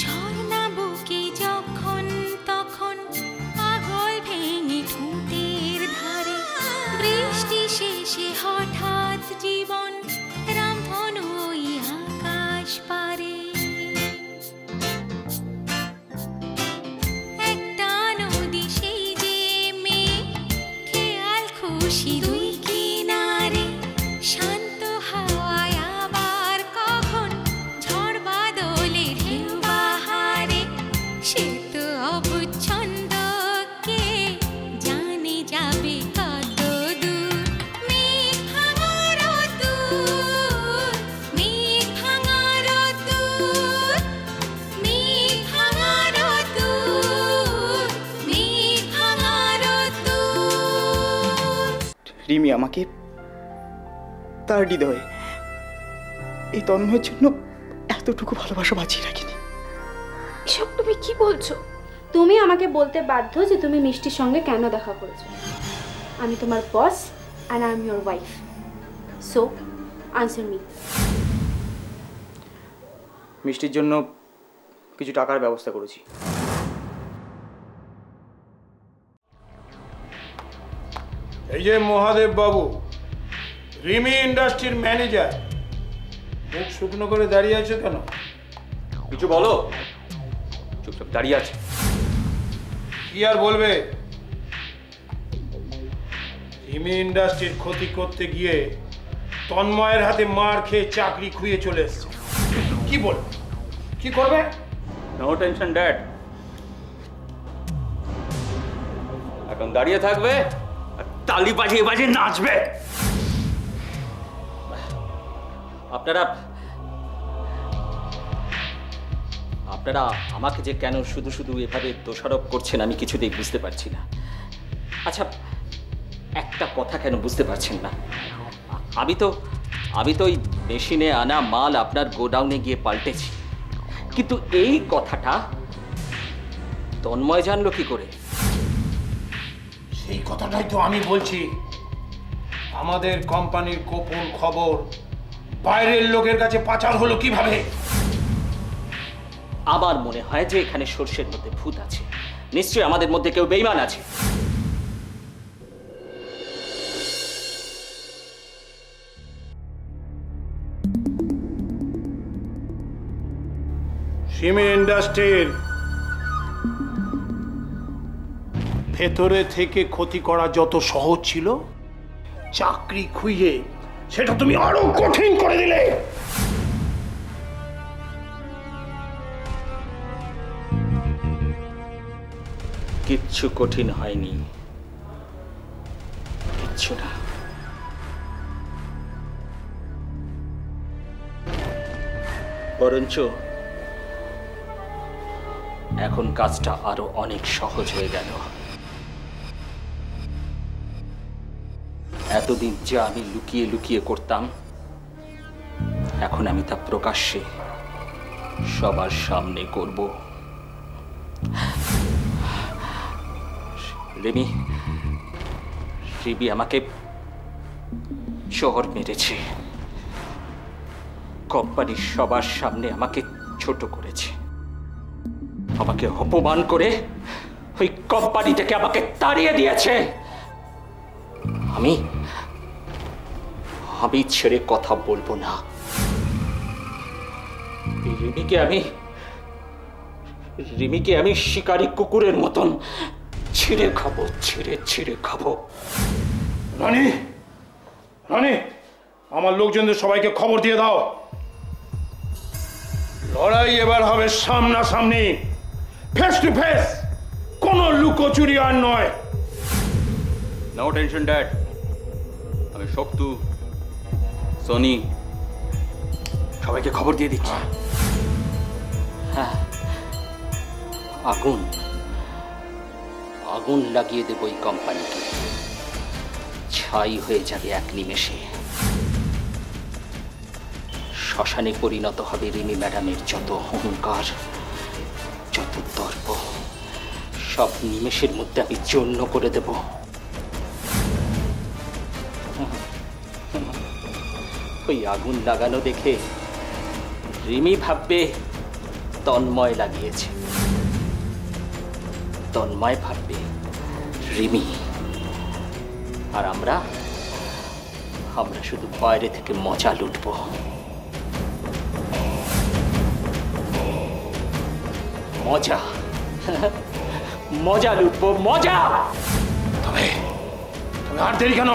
ঝর্ণা বুকে যখন তখন পাগল ভেঙে ঠোঁটের ধারে বৃষ্টি শেষে হঠাৎ জীবন রামধনু ওই আকাশ পারে একটা নদী সেই যে মেয়ে খেয়াল খুশি দুই কিনারে শান্ত হাওয়ায় আবার কখন ঝড় বাদলে ঢেউ বাহারে সে তো অবচ্ছন্দ কে জানে যাবে কত দূর মেঘ ভাঙার দূর মেঘ ভাঙার দূর মেঘ ভাঙার দূর মেঘ ভাঙার দূর। রিমি আমাকে তার হৃদয়ে এই তন্ময়ের জন্য এতটুকু ভালোবাসা বাঁচিয়ে রাখিনি। এসব তুমি কি বলছো? তুমি আমাকে বলতে বাধ্য যে তুমি মিষ্টির সঙ্গে কেন দেখা করেছো। আমি তোমার বস and I am your wife. So, answer me. মিষ্টির জন্য কিছু টাকার ব্যবস্থা করেছি। এই যে মহাদেব বাবু, রিমি ইন্ডাস্ট্রির ম্যানেজার, মুখ শুকনো করে দাঁড়িয়ে আছে কেন? কিছু বলো। চুপচাপ দাঁড়িয়ে আছে। কি আর বলবে? রিমি ইন্ডাস্ট্রির ক্ষতি করতে গিয়ে তন্ময়ের হাতে মার খেয়ে চাকরি খুইয়ে চলে এসছে। কি বল, কি করবে? No tension dad. এখন দাঁড়িয়ে থাকবে আর তালি বাজিয়ে বাজিয়ে নাচবে। আপনারা আপনারা আমাকে যে কেন শুধু শুধু এভাবে দোষারোপ করছেন আমি কিছুতেই বুঝতে পারছি না। আচ্ছা, একটা কথা কেন বুঝতে পারছেন না? আমি তো ওই মেশিনে আনা মাল আপনার গোডাউনে গিয়ে পাল্টেছি, কিন্তু এই কথাটা তন্ময় জানলো কি করে? সেই কথাটাই তো আমি বলছি। আমাদের কোম্পানির গোপন খবর বাইরের লোকের কাছে পাচার হলো কিভাবে? আমার মনে হয় যে এখানে সর্ষের মধ্যে ভূত আছে। নিশ্চয়ই আমাদের মধ্যে কেউ বেঈমান আছে। রিমি ইন্ডাস্ট্রির ভেতরে থেকে ক্ষতি করা যত সহজ ছিল, চাকরি খুইয়ে সেটা তুমি আরো কঠিন করে দিলে। কিচ্ছু কঠিন হয়নি, কিচ্ছু না। বরঞ্চ এখন কাজটা আরো অনেক সহজ হয়ে গেল। এতদিন যা আমি লুকিয়ে লুকিয়ে করতাম, এখন আমি তা প্রকাশ্যে সবার সামনে করব। রিমি আমাকে শহর মেরেছে, কোম্পানির সবার সামনে আমাকে ছোট করেছে, আমাকে অপমান করে ওই কোম্পানি থেকে আমাকে তাড়িয়ে দিয়েছে। আমি ছেড়ে কথা বলবো না। রিমিকে আমি শিকারী কুকুরের মতন ছিঁড়ে খাবো, ছিঁড়ে খাবো। রানী, রানী, আমার লোকজনদের সবাইকে খবর দিয়ে দাও। লড়াই এবার হবে সামনাসামনি, ফেস টু ফেস, কোনো লুকোচুরি আর নয়। No tension dad. আমি শক্তু, সনি সবাইকে খবর দিয়ে দিচ্ছি। হ্যাঁ, আগুন লাগিয়ে দেব এই কোম্পানিকে, ছাই হয়ে যাবে এক নিমেষে। শ্মশানে পরিণত হবে রিমি ম্যাডামের যত অহংকার, যত দর্প, সব নিমেষের মধ্যে আমি চূর্ণ করে দেব। ওই আগুন লাগানো দেখে রিমি ভাববে তন্ময় লাগিয়েছে। তন্ময় ভাববে রিমি, আর আমরা শুধু বাইরে থেকে মজা লুটবো। মজা মজা লুটবো, মজা। তবে আর দেরি কেন?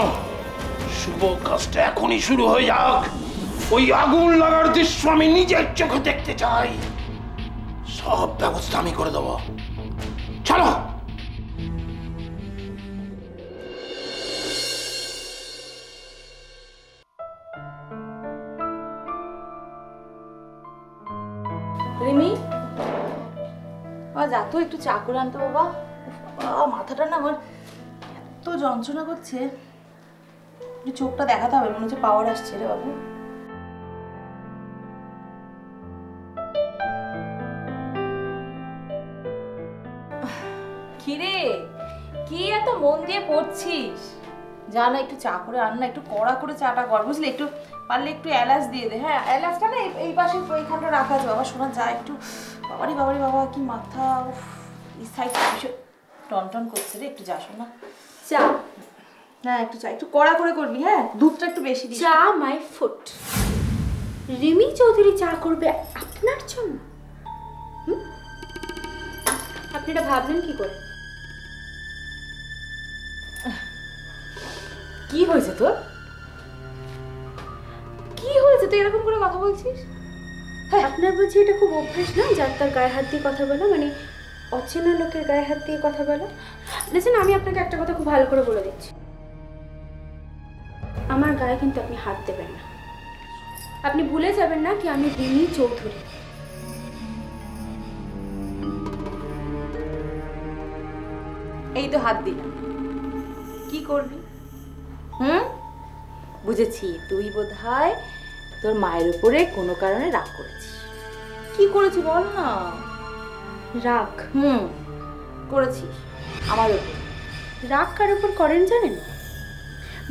শুভ কাজটা এখনই শুরু হয়ে যাক। ওই আগুন লাগার দৃশ্য আমি নিজের চোখে দেখতে চাই। সব ব্যবস্থা আমি করে দেবো। চলো। রিমি, যা তো একটু চা করে আনতো বাবা। মাথাটা না আমার এত যন্ত্রণা করছে, চোখটা দেখাতে হবে, মনে হচ্ছে পাওয়ার আসছে রে বাবু। কিরে, কি এত মন দিয়ে পড়ছিস? যা না একটু চা করে আন না, একটু কড়া করে চাটা কর, বুঝলি? একটু পারলে একটু এলাচ দিয়ে দে। হ্যাঁ, এলাচটা না এই পাশে এইখানটা রাখা আছে বাবা। শোনা যায় একটু। বাবারি বাবারি বাবা, কি মাথা! এই সাইড ভীষণ টনটন করছে রে। একটু যা শোনা। চা? হ্যাঁ, একটু চা, একটু কড়া করে করবি। হ্যাঁ, দুধটা একটু বেশি দিস। চা মাই ফুট। রিমি চৌধুরী চা করবে আপনার জন্য? আপনি এটা ভাবলেন কি করে? কি হয়েছে তোর? কি হয়েছে তুই এরকম করে কথা বলছিস? হ্যাঁ, আপনার বুঝি এটা খুব অভ্যাস না যার তার গায়ে হাত দিয়ে কথা বলা, মানে অচেনা লোকের গায়ে হাত দিয়ে কথা বলা? দেখুন, আমি আপনাকে একটা কথা খুব ভালো করে বলে দিচ্ছি, আমার গায়ে কিন্তু আপনি হাত দেবেন না। আপনি ভুলে যাবেন না কি আমি রিমি চৌধুরী। এই তো হাত দিলাম, কি করবি? বুঝেছি, তুই বোধহয় তোর মায়ের উপরে কোনো কারণে রাগ করেছিস। কি করেছি বল না? রাগ? করেছিস আমার উপর। রাগ কার উপর করেন জানেন?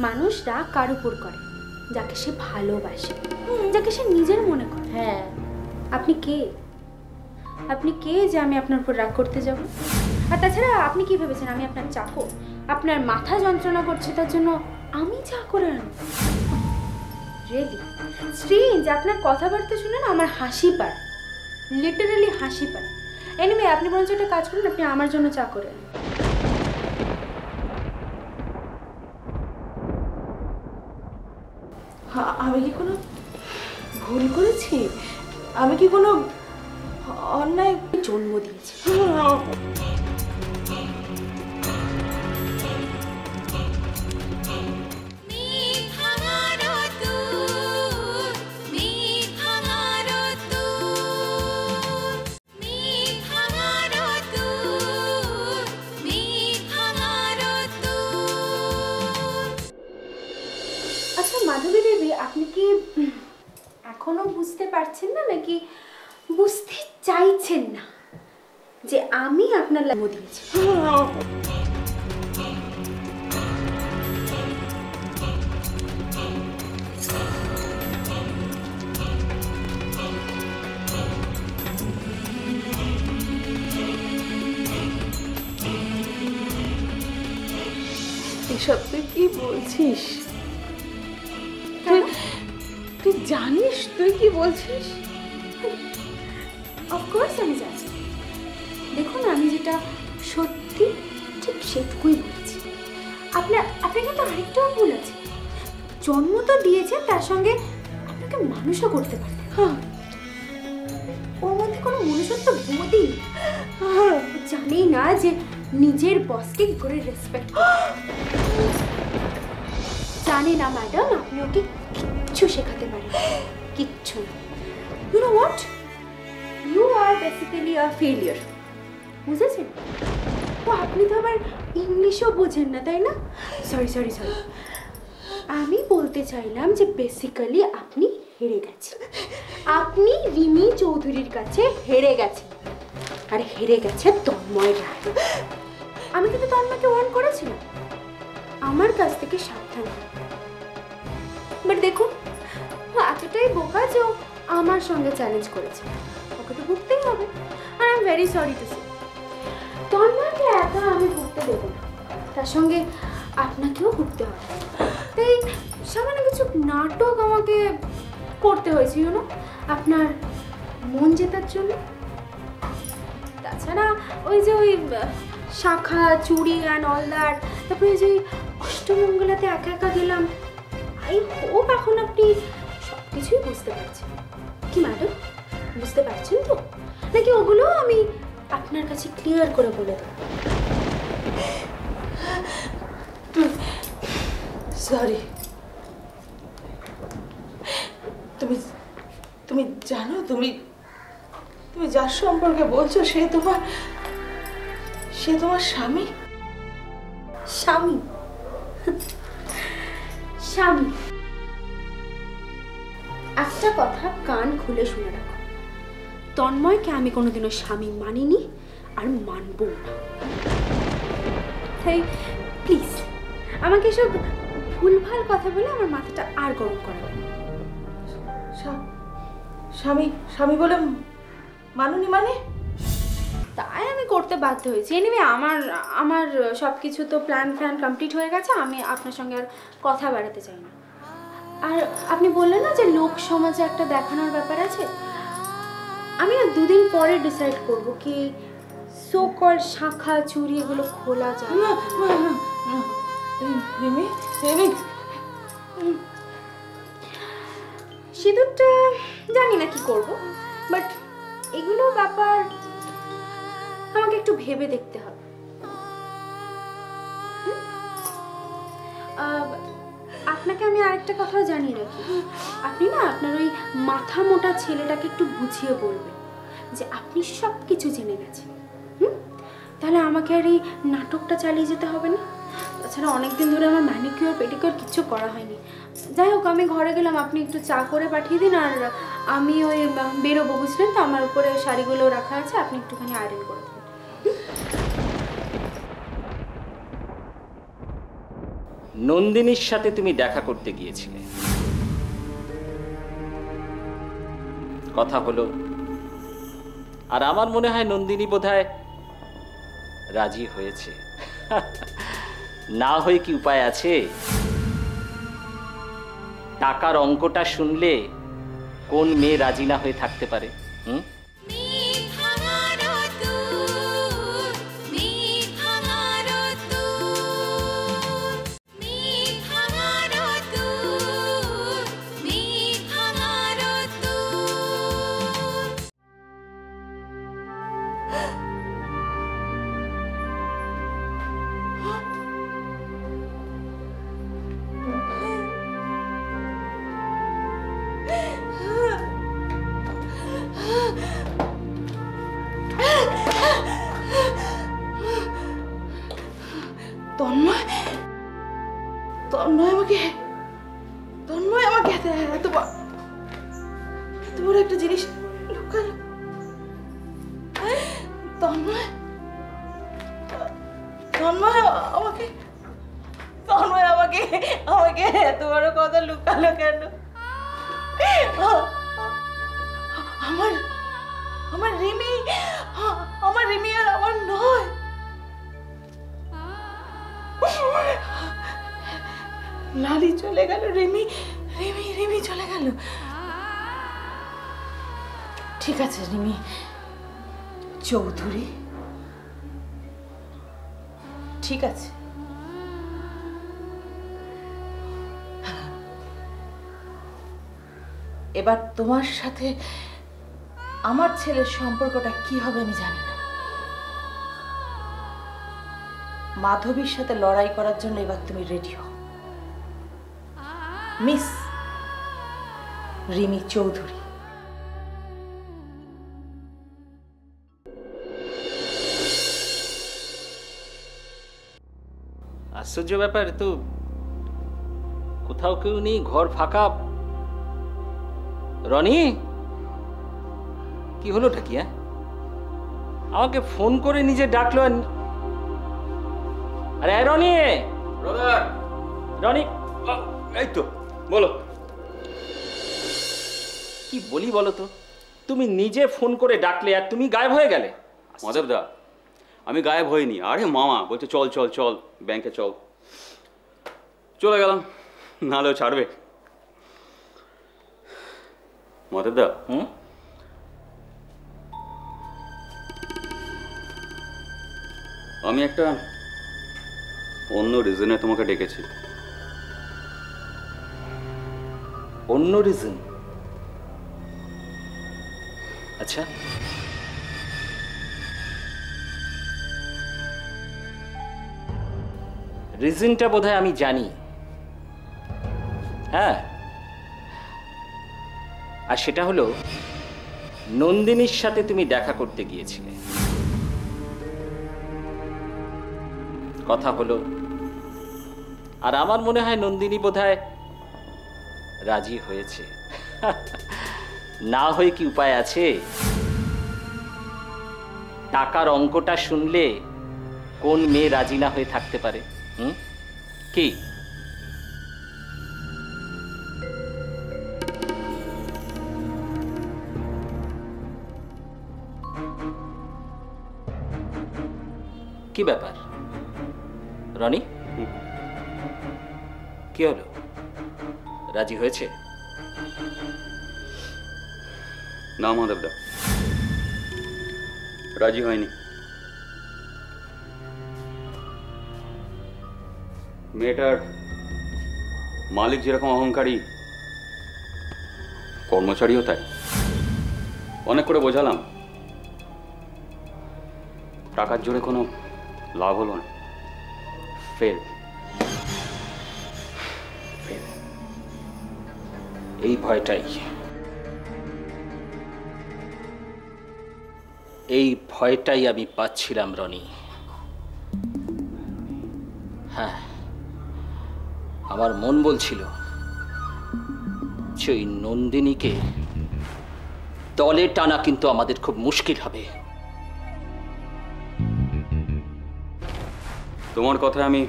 মানুষ রাগ কার উপর করে? যাকে সে ভালোবাসে, যাকে সে নিজের মনে করে। হ্যাঁ, আপনি কে? আপনি কে যে আমি আপনার উপর রাগ করতে যাব? আর তাছাড়া আপনি কি ভেবেছেন আমি আপনার চাকর? আপনার মাথা যন্ত্রণা করছে তার জন্য আমি চা করে আনব? রিয়েলি স্ট্রেঞ্জ, আপনার কথাবার্তা শুনে না আমার হাসি পায়, লিটারালি হাসি পায়। এনিওয়ে, আপনি বরঞ্চ একটা কাজ করুন, আপনি আমার জন্য চা করে আনুন। আমি কি কোনো ভুল করেছি? আমি কি কোনো অন্যায় জন্ম দিয়েছি? আচ্ছা মাধবী দেবী, আপনি কি এখনো বুঝতে পারছেন না, নাকি বুঝতে চাইছেন না যে আমি আপনার জন্ম দিয়েছি? এসব তুই কি বলছিস? তুই জানিস তুই কি বলছিস? অফকোর্স আমি জানি। দেখুন, আমি যেটা সত্যি ঠিক সেটুকুই বলছি। আপনার কিন্তু আরেকটাও ভুল আছে। জন্ম তো দিয়েছেন, তার সঙ্গে আপনাকে মানুষও করতে পারতেন। ওর মধ্যে কোনো মনুষ্যত্ব বোধই জানি না যে নিজের বসকে কি করে রেসপেক্ট। জানি না ম্যাডাম, আপনি ওকে কিচ্ছু শেখাতে পারেন, কিচ্ছু না। You know what, you are basically a failure, বুঝেছেন? ও আপনি তো আবার ইংলিশও বোঝেন না, তাই না? সরি, আমি বলতে চাইলাম যে বেসিক্যালি আপনি হেরে গেছেন। আপনি রিমি চৌধুরীর কাছে হেরে গেছেন, আর হেরে গেছে তন্ময় রায়। আমি কিন্তু তন্ময়কে ওয়ার্ন করেছিলাম আমার কাছ থেকে সাবধান। বাট দেখুন, ও এতটাই বোকা যে আমার সঙ্গে চ্যালেঞ্জ করেছে, ওকে তো ভুগতেই হবে। আর I am very sorry to say, তন্ময়কে একা আমি ভুগতে দেবো না, তার সঙ্গে আপনাকেও ভুগতে হবে। তাই সামান্য কিছু নাটক আমাকে করতে হয়েছে, ইউনো, আপনার মন জেতার জন্য। তাছাড়া ওই যে ওই শাখা চুড়ি অ্যান্ড অল দ্যাট, তারপরে ওই যে অষ্টমঙ্গলাতে একা একা গেলাম, আই হোপ এখন আপনি সব কিছুই বুঝতে পারছেন। কি ম্যাডাম, বুঝতে পারছেন তো? নাকি ওগুলো আমি আপনার কাছে ক্লিয়ার করে বলে দেবো? সরি, তুমি তুমি জানো, তুমি তুমি যার সম্পর্কে বলছো সে তোমার স্বামী। স্বামী? স্বামী? একটা কথা কান খুলে শুনে রাখো, তন্ময়কে আমি কোনোদিনও স্বামী মানিনি আর মানবো না। তাই প্লিজ আমাকে সব ভুলভাল কথা বলে আমার মাথাটা আর গরম করাবে না। স্বামী বলে মানুনি মানে? তাই আমি করতে বাধ্য হয়েছি। এনিওয়ে আমার সব কিছু তো প্ল্যান কমপ্লিট হয়ে গেছে, আমি আপনার সঙ্গে আর কথা বাড়াতে চাই না। আর আপনি বললেন না যে লোক সমাজে একটা দেখানোর ব্যাপার আছে, আমি না 2 দিন পরে ডিসাইড করব কি সো কল শাখা চুড়ি এগুলো খোলা যায়। না না না না, রিমি রিমি, সিঁদুরটা জানি না কি করব, বাট এগুলো ব্যাপার আমাকে একটু ভেবে দেখতে হবে। আপনাকে আমি আরেকটা কথা জানিয়ে রাখি, আপনি না আপনার ওই মাথা মোটা ছেলেটাকে একটু বুঝিয়ে বলবেন যে আপনি সব কিছু জেনে গেছেন। তাহলে আমাকে আর এই নাটকটা চালিয়ে যেতে হবে না। তাছাড়া অনেকদিন ধরে আমার ম্যানিকিওর পেডিকিওর কিচ্ছু করা হয়নি। যাই হোক, আমি ঘরে গেলাম, আপনি একটু চা করে পাঠিয়ে দিন, আর আমি ওই বেরোবো, বুঝলেন তো? আমার উপরে শাড়িগুলো রাখা আছে, আপনি একটুখানি আয়রন করে দেবেন। নন্দিনীর সাথে তুমি দেখা করতে গিয়েছিলে, কথা হলো, আর আমার মনে হয় নন্দিনী বোধহয় রাজি হয়েছে। না হয়ে কি উপায় আছে? টাকার অঙ্কটা শুনলে কোন মেয়ে রাজি না হয়ে থাকতে পারে? তন্ময় আমাকে এত বড় একটা জিনিস লুকালো। তন্ময় আমাকে এত বড় কথা লুকালো কেন? আমার রিমি আর আমার নয়। লালি চলে গেল, রিমি চলে গেল। ঠিক আছে রিমি চৌধুরী, ঠিক আছে। এবার তোমার সাথে আমার ছেলের সম্পর্কটা কি হবে আমি জানি না। মাধবীর সাথে লড়াই করার জন্য এবার তুমি রেডি হও। মিস রিমি চৌধুরী। আশ্চর্য ব্যাপার তো, কোথাও কেউ নেই, ঘর ফাঁকা। রনি, কি হলোটা কি? আমাকে ফোন করে নিজে ডাকলো। আরে রনি, রনি, এই তো বলো। কি বলি বলো তো, তুমি নিজে ফোন করে ডাকলে আর তুমি গায়েব হয়ে গেলে। মাধবদা, আমি গায়েব হইনি। আরে মামা বলছে চল চল চল ব্যাংকে চল, চলে গেলাম, নাহলেও ছাড়বে। মাধবদা, আমি একটা অন্য রিজনে তোমাকে ডেকেছি। অন্য রিজন? আচ্ছা, রিজনটা বোধহয় আমি জানি। হ্যাঁ, আর সেটা হলো নন্দিনীর সাথে তুমি দেখা করতে গিয়েছিলে, কথা হলো, আর আমার মনে হয় নন্দিনী বোধহয় রাজি হয়েছে। না হয়ে কি উপায় আছে? টাকার অঙ্কটা শুনলে কোন মেয়ে রাজি না হয়ে থাকতে পারে? কি কি ব্যাপার রনি, কি হলো? রাজি হয়েছে? না মাধবদা, রাজি হয়নি। মেয়েটার মালিক যেরকম অহংকারী, কর্মচারীও তাই। অনেক করে বোঝালাম, টাকার জোরে কোনো লাভ হলো না। ফেল। এই ভয়টাই, এই ভয়টাই আমি পাচ্ছিলাম রনি। হ্যাঁ, আমার মন বলছিল যে ওই নন্দিনীকে দলে টানা কিন্তু আমাদের খুব মুশকিল হবে। তোমার কথায় আমি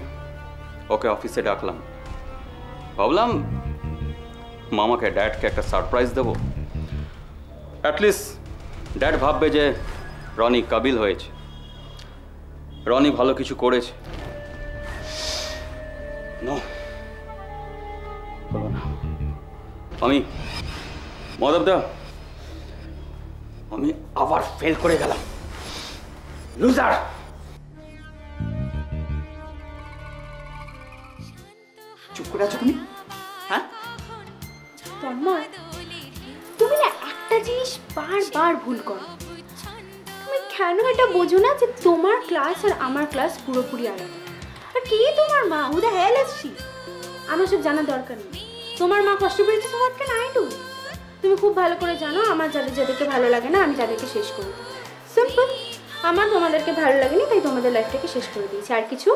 ওকে অফিসে ডাকলাম। ভাবলাম মামাকে, ড্যাডকে একটা সারপ্রাইজ দেবো। অ্যাটলিস্ট ড্যাড ভাববে যে রনি কাবিল হয়েছে, রনি ভালো কিছু করেছে। হলো না। আমি মাধবদা, আমি আবার ফেল করে গেলাম। লুজার। চুপ করে আছো তুমি? হ্যাঁ, তন্ময়, তুমি না একটা জিনিস বারবার ভুল করো। তুমি কেন এটা বোঝো না যে তোমার ক্লাস আর আমার ক্লাস পুরোপুরি আলাদা? আর কি তোমার মা? Who the hell is she? আমার সব জানার দরকার নেই। তোমার মা কষ্ট পেয়েছে, তোমার কেন আই ডু? তুমি খুব ভালো করে জানো আমার যাদেরকে ভালো লাগে না আমি তাদেরকে শেষ করে দিই। সিম্পল। আমার তোমাদেরকে ভালো লাগেনি তাই তোমাদের লাইফটাকে শেষ করে দিয়েছি, আর কিছু